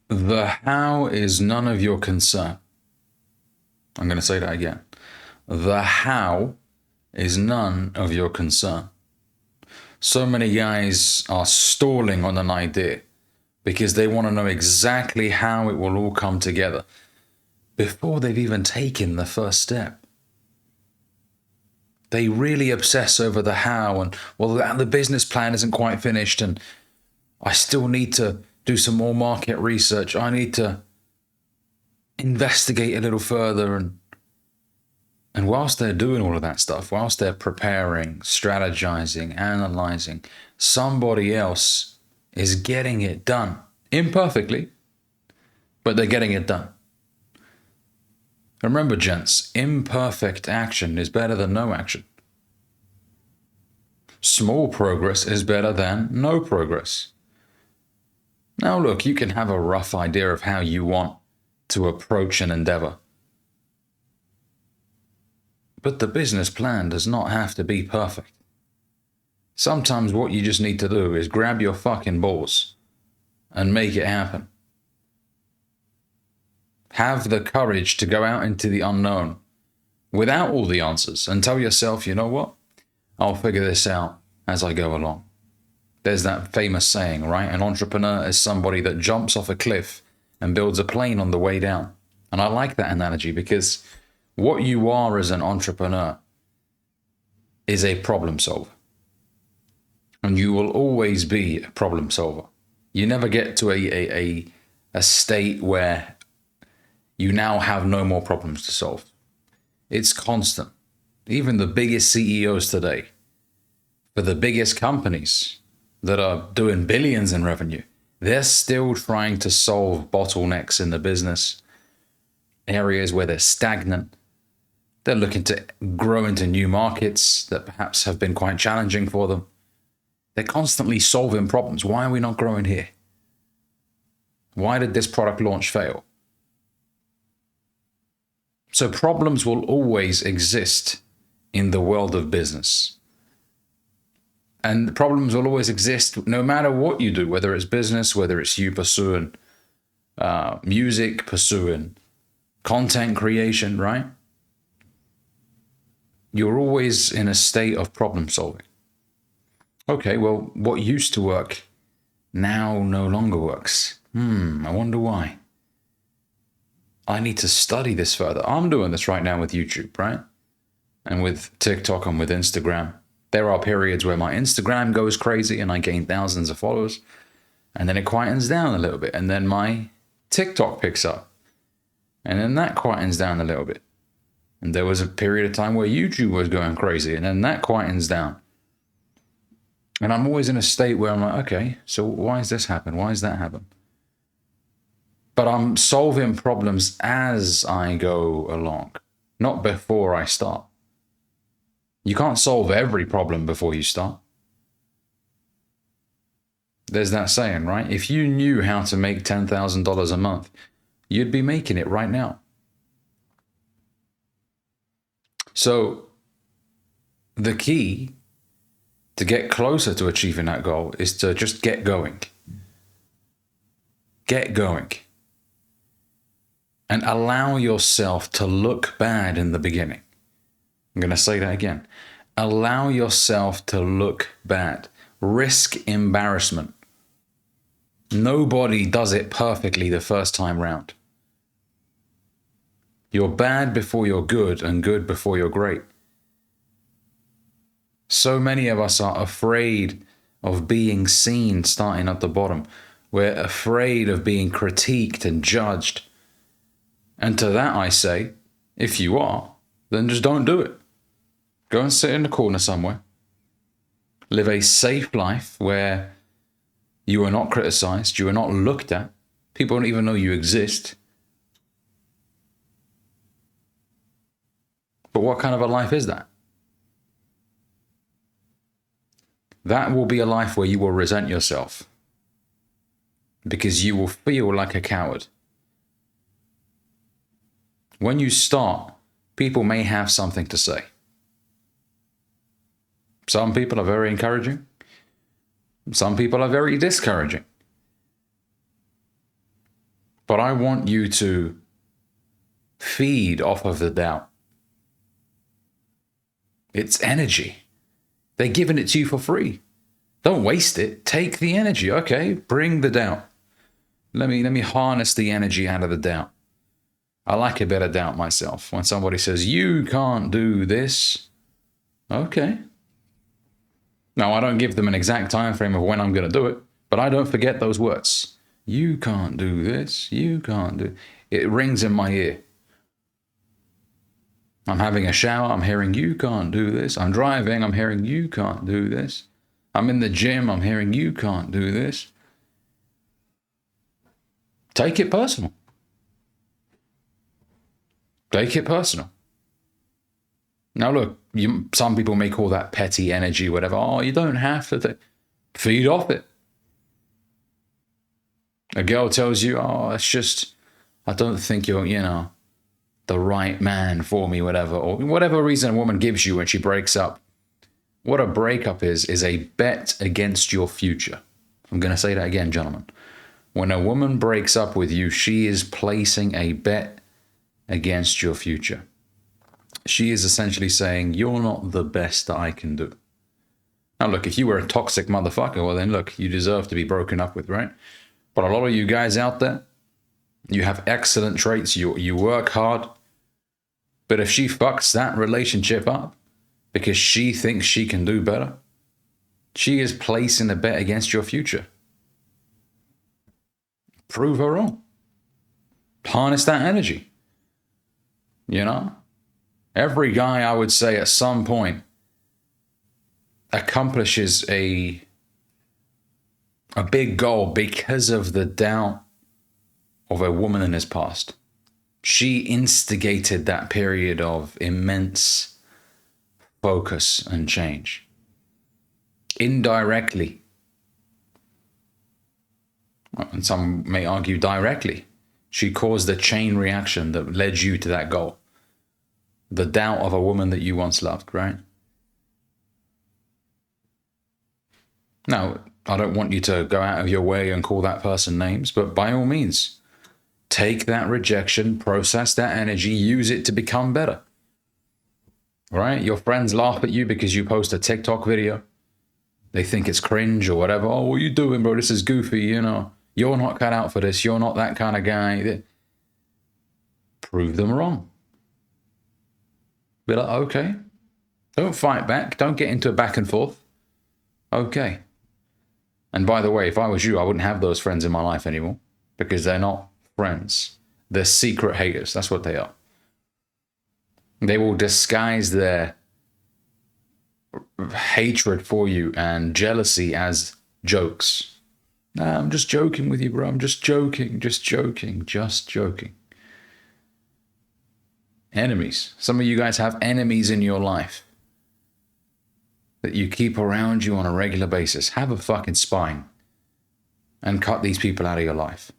The how is none of your concern. I'm going to say that again. The how is none of your concern. So many guys are stalling on an idea because they want to know exactly how it will all come together before they've even taken the first step. They really obsess over the how and, well, the business plan isn't quite finished and I still need to do some more market research. I need to investigate a little further. And whilst they're doing all of that stuff, whilst they're preparing, strategizing, analyzing, somebody else is getting it done. Imperfectly, but they're getting it done. Remember, gents, imperfect action is better than no action. Small progress is better than no progress. Now look, you can have a rough idea of how you want to approach an endeavor. But the business plan does not have to be perfect. Sometimes what you just need to do is grab your fucking balls and make it happen. Have the courage to go out into the unknown without all the answers and tell yourself, you know what? I'll figure this out as I go along. There's that famous saying, right? An entrepreneur is somebody that jumps off a cliff and builds a plane on the way down. And I like that analogy because what you are as an entrepreneur is a problem solver. And you will always be a problem solver. You never get to a state where you now have no more problems to solve. It's constant. Even the biggest CEOs today, for the biggest companies that are doing billions in revenue, they're still trying to solve bottlenecks in the business, areas where they're stagnant. They're looking to grow into new markets that perhaps have been quite challenging for them. They're constantly solving problems. Why are we not growing here? Why did this product launch fail? So problems will always exist in the world of business. And problems will always exist no matter what you do, whether it's business, whether it's you pursuing music, pursuing content creation, right? You're always in a state of problem solving. Okay, well, what used to work now no longer works. I wonder why. I need to study this further. I'm doing this right now with YouTube, right? And with TikTok and with Instagram. There are periods where my Instagram goes crazy and I gain thousands of followers. And then it quietens down a little bit. And then my TikTok picks up. And then that quietens down a little bit. And there was a period of time where YouTube was going crazy. And then that quietens down. And I'm always in a state where I'm like, okay, so why has this happened? Why has that happened? But I'm solving problems as I go along, not before I start. You can't solve every problem before you start. There's that saying, right? If you knew how to make $10,000 a month, you'd be making it right now. So the key to get closer to achieving that goal is to just get going. Get going. And allow yourself to look bad in the beginning. I'm going to say that again. Allow yourself to look bad. Risk embarrassment. Nobody does it perfectly the first time round. You're bad before you're good and good before you're great. So many of us are afraid of being seen starting at the bottom. We're afraid of being critiqued and judged. And to that I say, if you are, then just don't do it. Go and sit in the corner somewhere. Live a safe life where you are not criticized, you are not looked at. People don't even know you exist. But what kind of a life is that? That will be a life where you will resent yourself because you will feel like a coward. When you start, people may have something to say. Some people are very encouraging. Some people are very discouraging. But I want you to feed off of the doubt. It's energy. They're giving it to you for free. Don't waste it. Take the energy. Okay, bring the doubt. Let me harness the energy out of the doubt. I like a bit of doubt myself. When somebody says, you can't do this. Okay. Now, I don't give them an exact time frame of when I'm going to do it, but I don't forget those words. You can't do this. You can't do. It rings in my ear. I'm having a shower. I'm hearing, you can't do this. I'm driving. I'm hearing, you can't do this. I'm in the gym. I'm hearing, you can't do this. Take it personal. Take it personal. Now, look, some people may call that petty energy, whatever. Oh, you don't have to. Feed off it. A girl tells you, oh, it's just, I don't think you're, the right man for me, whatever. Or whatever reason a woman gives you when she breaks up. What a breakup is a bet against your future. I'm going to say that again, gentlemen. When a woman breaks up with you, she is placing a bet against your future. She is essentially saying, you're not the best that I can do. Now, look, if you were a toxic motherfucker, well, then look, you deserve to be broken up with, right? But a lot of you guys out there, you have excellent traits. You work hard. But if she fucks that relationship up because she thinks she can do better, she is placing a bet against your future. Prove her wrong. Harness that energy. Every guy, I would say, at some point accomplishes a big goal because of the doubt of a woman in his past. She instigated that period of immense focus and change. Indirectly, and some may argue directly, she caused the chain reaction that led you to that goal. The doubt of a woman that you once loved, right? Now, I don't want you to go out of your way and call that person names, but by all means, take that rejection, process that energy, use it to become better. Right? Your friends laugh at you because you post a TikTok video. They think it's cringe or whatever. Oh, what are you doing, bro? This is goofy, You're not cut out for this. You're not that kind of guy. Prove them wrong. Be like, okay. Don't fight back. Don't get into a back and forth. Okay. And by the way, if I was you, I wouldn't have those friends in my life anymore because they're not friends. They're secret haters. That's what they are. They will disguise their hatred for you and jealousy as jokes. Nah, I'm just joking with you, bro. I'm just joking. Enemies. Some of you guys have enemies in your life that you keep around you on a regular basis. Have a fucking spine and cut these people out of your life.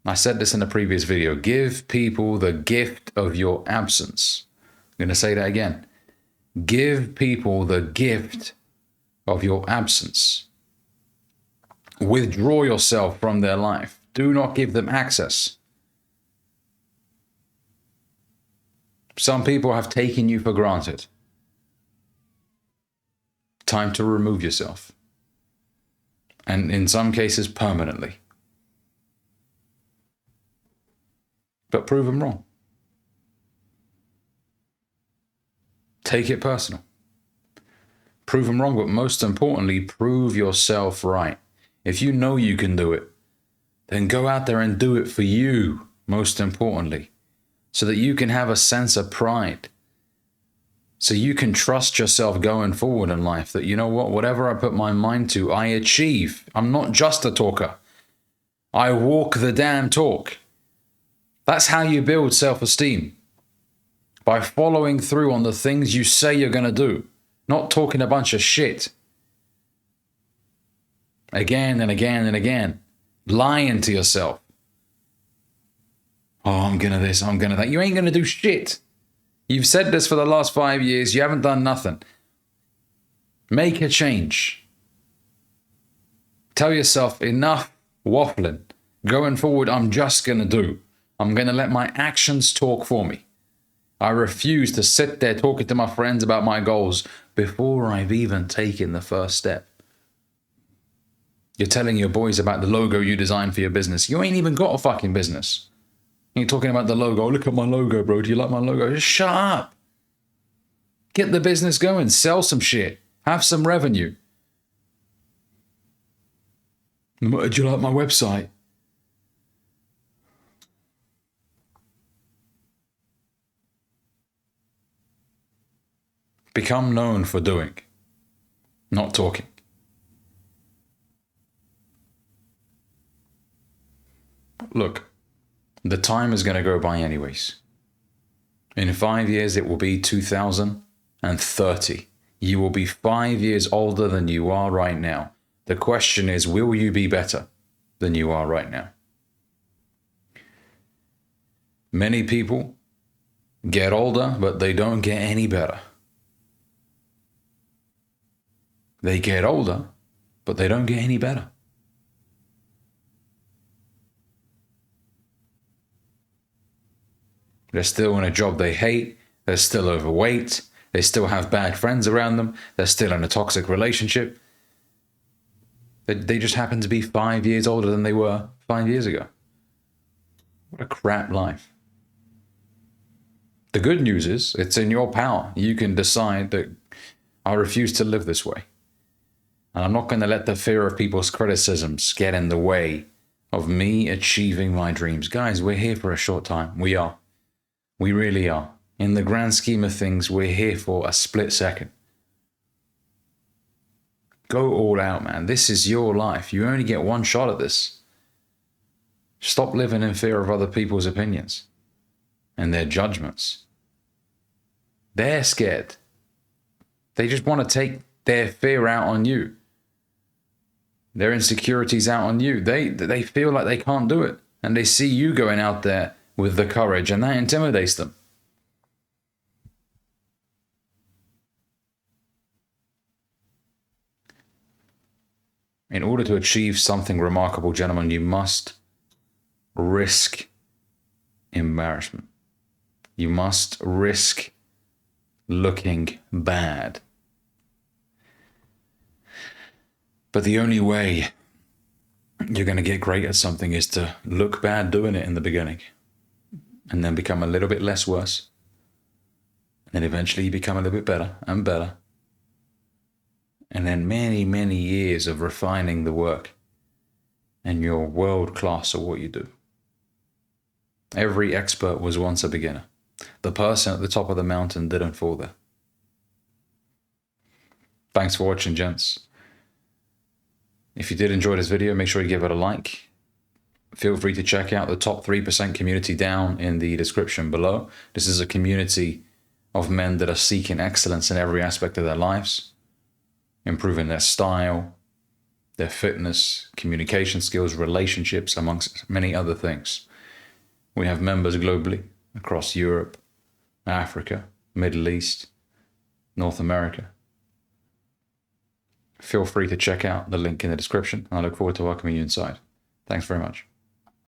I said this in a previous video. Give people the gift of your absence. I'm going to say that again. Give people the gift of your absence. Withdraw yourself from their life. Do not give them access. Some people have taken you for granted. Time to remove yourself. And in some cases, permanently. But prove them wrong. Take it personal. Prove them wrong, but most importantly, prove yourself right. If you know you can do it, then go out there and do it for you, most importantly, so that you can have a sense of pride. So you can trust yourself going forward in life that, you know what, whatever I put my mind to, I achieve. I'm not just a talker. I walk the damn talk. That's how you build self-esteem. By following through on the things you say you're going to do. Not talking a bunch of shit. Again and again and again. Lying to yourself. Oh, I'm going to this, I'm going to that. You ain't going to do shit. You've said this for the last 5 years. You haven't done nothing. Make a change. Tell yourself, enough waffling. Going forward, I'm just going to do. I'm going to let my actions talk for me. I refuse to sit there talking to my friends about my goals before I've even taken the first step. You're telling your boys about the logo you designed for your business. You ain't even got a fucking business. You're talking about the logo. Look at my logo, bro. Do you like my logo? Just shut up. Get the business going. Sell some shit. Have some revenue. Do you like my website? Become known for doing, not talking. Look, the time is going to go by anyways. In 5 years, it will be 2030. You will be 5 years older than you are right now. The question is, will you be better than you are right now? Many people get older, but they don't get any better. They get older, but they don't get any better. They're still in a job they hate. They're still overweight. They still have bad friends around them. They're still in a toxic relationship. They just happen to be 5 years older than they were 5 years ago. What a crap life. The good news is it's in your power. You can decide that I refuse to live this way. And I'm not going to let the fear of people's criticisms get in the way of me achieving my dreams. Guys, we're here for a short time. We are. We really are. In the grand scheme of things, we're here for a split second. Go all out, man. This is your life. You only get one shot at this. Stop living in fear of other people's opinions and their judgments. They're scared. They just want to take their fear out on you. Their insecurities out on you. They feel like they can't do it. And they see you going out there with the courage, and that intimidates them. In order to achieve something remarkable, gentlemen, you must risk embarrassment. You must risk looking bad. But the only way you're going to get great at something is to look bad doing it in the beginning, and then become a little bit less worse. And then eventually you become a little bit better and better. And then many, many years of refining the work, and you're world class at what you do. Every expert was once a beginner. The person at the top of the mountain didn't fall there. Thanks for watching, gents. If you did enjoy this video, make sure you give it a like. Feel free to check out the top 3% community down in the description below. This is a community of men that are seeking excellence in every aspect of their lives, improving their style, their fitness, communication skills, relationships, amongst many other things. We have members globally across Europe, Africa, Middle East, North America. Feel free to check out the link in the description. I look forward to welcoming you inside. Thanks very much.